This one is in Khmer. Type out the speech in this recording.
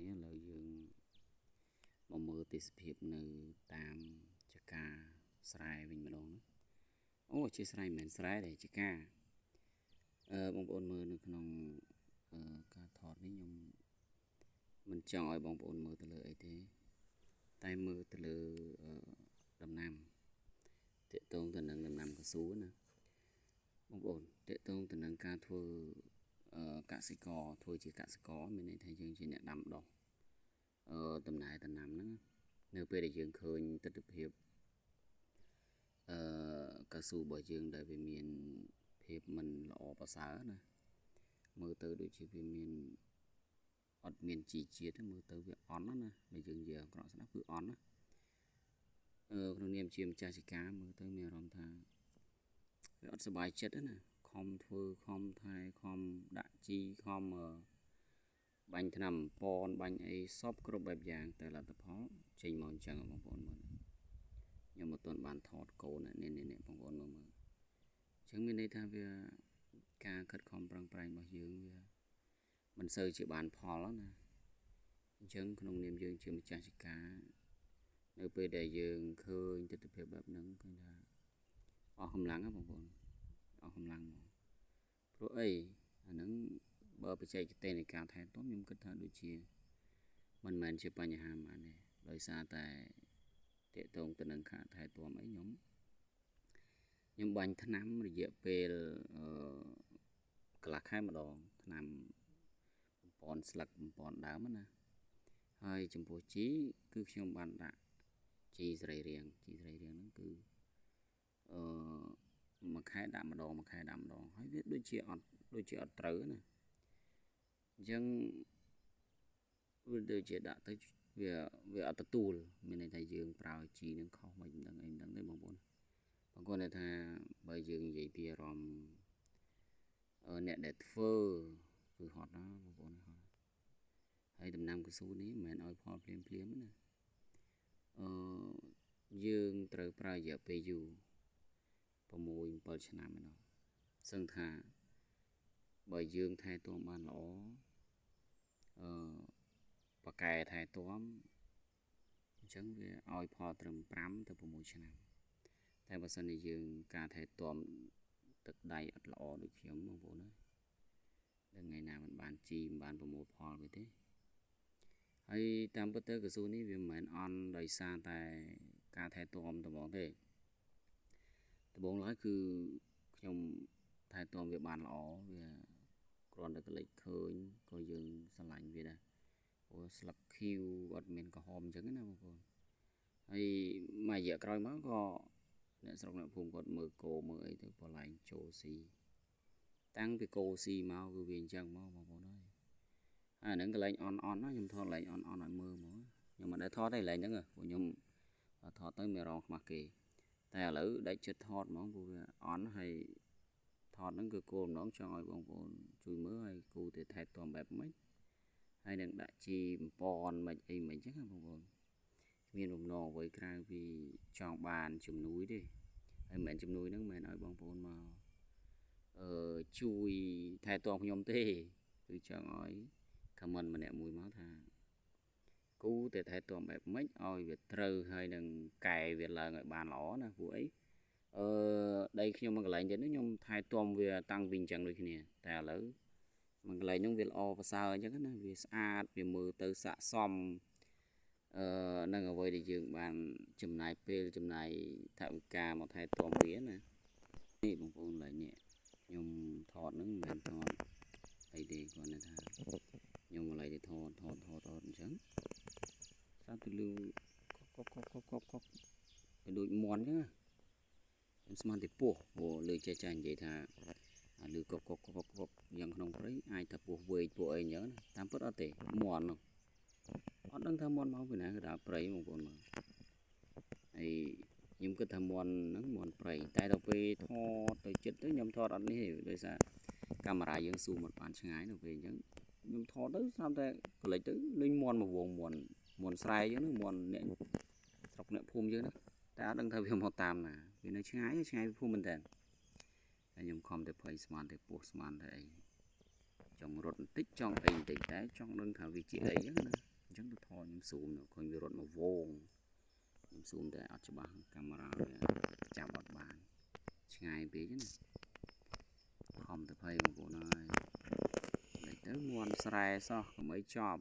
នេះឥឡូវយើងមកមើលទេសភាពនៅតាមចកាស្រែវិញម្ដងអូជាស្រែមិនមែនស្រែទេចកាបងប្អូនមើលនៅក្នុងការថតនេះខ្ញុំមិនចង់ឲ្យបងប្អូនមើលទៅលើអីទេតែមើលទៅលើដំណាំតាក់ទងទៅនឹងដំណាំកស៊ូណាបងប្អូនតាក់ទងទៅនឹងការធ្វើកសិករធ្វើជាកសិករមានន័យថាយើងជាអ្នកដាំដុះដំណើរដំណាំហ្នឹងនៅពេលដែលយើងឃើញទស្សនវិជ្ជាកស៊ូរបស់យើងដែលវាមានភាពមិនល្អប្រសើរណាមើលទៅដូចជាវាមានអត់មានជីជាតិមើលទៅវាអន់ណាបើយើងនិយាយអាក្រក់ស្ដាប់គឺអន់ណាក្នុងនាមជាម្ចាស់ចការមើលទៅមានអារម្មណ៍ថាវាអត់សុបាយចិត្តណាខំធ្វើខំថែខំដាក់ជីខំបាញ់ថ្នាំប៉នបាញ់អីសពគ្រប់បែបយ៉ាងតែលទ្ធផលចេញមកអញ្ចឹងបងប្អូនមើលខ្ញុំមិនទាន់បានថតកូននេះបងប្អូនមើលអញ្ចឹងមានន័យថាវាការខិតខំប្រឹងប្រែងរបស់យើងវាមិនសូវជាបានផលណាអញ្ចឹងក្នុងនាមយើងជាម្ចាស់ចការនៅពេលដែលយើងឃើញទស្សនវិជ្ជាបែបហ្នឹងគឺថាអស់កម្លាំងណាបងប្អូនអស់កម្លាំងមកព្រោះអីអាហ្នឹងបើបច្ចេកទេសនៃការថែទាំខ្ញុំគិតថាដូចជាមិនមែនជាបញ្ហាហ្មងទេដោយសារតែតាក់ទងទៅនឹងការថែទាំអីខ្ញុំបាញ់ថ្នាំរយៈពេលកន្លះខែម្ដងថ្នាំបំពន់ស្លឹកបំពន់ដើមណាហើយចំពោះជីគឺខ្ញុំបានដាក់ជីសរីរាង្គហ្នឹងគឺមួយខែដាក់ម្ដងហើយវាដូចជាអត់ត្រូវណាអញ្ចឹងវាដូចជាដាក់ទៅវាអត់ទទួលមានន័យថាយើងប្រើជីនឹងខុសមិនដឹងអីមិនដឹងទេបងប្អូនគាត់ថាបើយើងនិយាយពីអារម្មណ៍អ្នកដែលធ្វើគឺហត់ណាបងប្អូនហត់ហើយដំណាំកស៊ូនេះមិនមែនឲ្យផលភ្លាមណាយើងត្រូវប្រើរយៈពេលយូរ6-7 ឆ្នាំឯណោះសឹងថាបើយើងថែទាំបានល្អប៉ាកែថែទាំអញ្ចឹងវាឲ្យផលត្រឹម5 ទៅ 6 ឆ្នាំតែបើសិនជាយើងការថែទាំទឹកដៃអត់ល្អដូចខ្ញុំបងប្អូនដល់ថ្ងៃណាមិនបានជីមិនបានប្រមូលផលវាទេហើយតាមពិតទៅកស៊ូនេះវាមិនមែនអន់ដោយសារតែការថែទាំតែហ្មងទេដំបូងឡើយគឺខ្ញុំថែទាំវាបានល្អវាគ្រាន់តែកលិចឃើញក៏យើងស្រឡាញ់វាដែរព្រោះស្លឹកខៀវអត់មានក្រហមអញ្ចឹងណាបងប្អូនហើយមួយរយៈក្រោយមកក៏អ្នកស្រុកអ្នកភូមិគាត់មើលគោមើលអីទៅបលែងចូលស៊ីតាំងពីគោស៊ីមកគឺវាអញ្ចឹងមកបងប្អូនហើយអាហ្នឹងកន្លែងអន់ណាខ្ញុំថតកន្លែងអន់ឲ្យមើលមកខ្ញុំមិនដែលថតទេកន្លែងហ្នឹងព្រោះខ្ញុំថតទៅមានរងខ្មាស់គេតែឥឡូវដាច់ចិត្តថតហ្មងព្រោះវាអន់ហើយថតហ្នឹងគឺគោលម្ដងចង់ឲ្យបងប្អូនជួយមើលហើយគូទៅថែទាំបែបម៉េចហើយនឹងដាក់ជីបំពន់មិនអីមិនអញ្ចឹងណាបងប្អូនគ្មានបំណងអ្វីក្រៅពីចង់បានជំនួយទេហើយមិនមែនជំនួយហ្នឹងមិនមែនឲ្យបងប្អូនមកជួយថែទាំខ្ញុំទេគឺចង់ឲ្យ comment ម្នាក់មួយមកថាគូតែថែទាំបែបម៉េចឲ្យវាត្រូវហើយនឹងកែវាឡើងឲ្យបានល្អណាព្រោះអីដីខ្ញុំមួយកន្លែងទៀតខ្ញុំថែទាំវាតាំងពីអញ្ចឹងដូចគ្នាតែឥឡូវមួយកន្លែងហ្នឹងវាល្អប្រសើរអញ្ចឹងណាវាស្អាតវាមើលទៅស័ក្តិសមនឹងអ្វីដែលយើងបានចំណាយពេលចំណាយថវិកាមកថែទាំវាណានេះបងប្អូនឡើយនេះខ្ញុំថតហ្នឹងមិនមែនថតអីទេគាត់ថាខ្ញុំមកឡើយទៅថតអញ្ចឹងស្អាតទៅលឺកុកដូចមន់អញ្ចឹងខ្ញុំស្មានតែពស់ព្រោះលើចេះនិយាយថាលឺកុកយ៉ាងក្នុងព្រៃអាចថាពស់វែកពស់អីអញ្ចឹងតាមពិតអត់ទេមន់នោះអត់ដឹងថាមន់មកពីណាគឺដល់ព្រៃបងប្អូនមើលហើយខ្ញុំគិតថាមន់ហ្នឹងមន់ព្រៃតែដល់ពេលថតទៅចិត្តទៅខ្ញុំថតអត់នេះទេដោយសារកាមេរ៉ាយើងស៊ូមមិនបានឆ្ងាយនៅពេលអញ្ចឹងខ្ញុំថតទៅស្រាប់តែកលិចទៅលេងមន់មកវងមន់ស្រែអញ្ចឹងមន់អ្នកស្រុកអ្នកភូមិអញ្ចឹងណាតែអត់ដឹងថាវាមកតាមណាវានៅឆ្ងាយពីភូមិមែនតើហើយខ្ញុំខំតែភ័យស្មានតែពស់ស្មានតែអីច trong rốt tích trong ấy tích té trong đơn thảo vị trí ấy nè chẳng tôi thôi nhưng zoom nó coi như rốt mà vô nhưng zoom để ở cho bằng camera chào bật bàn ngày bé chứ không tập hay của nó để tới muôn sài sao mấy job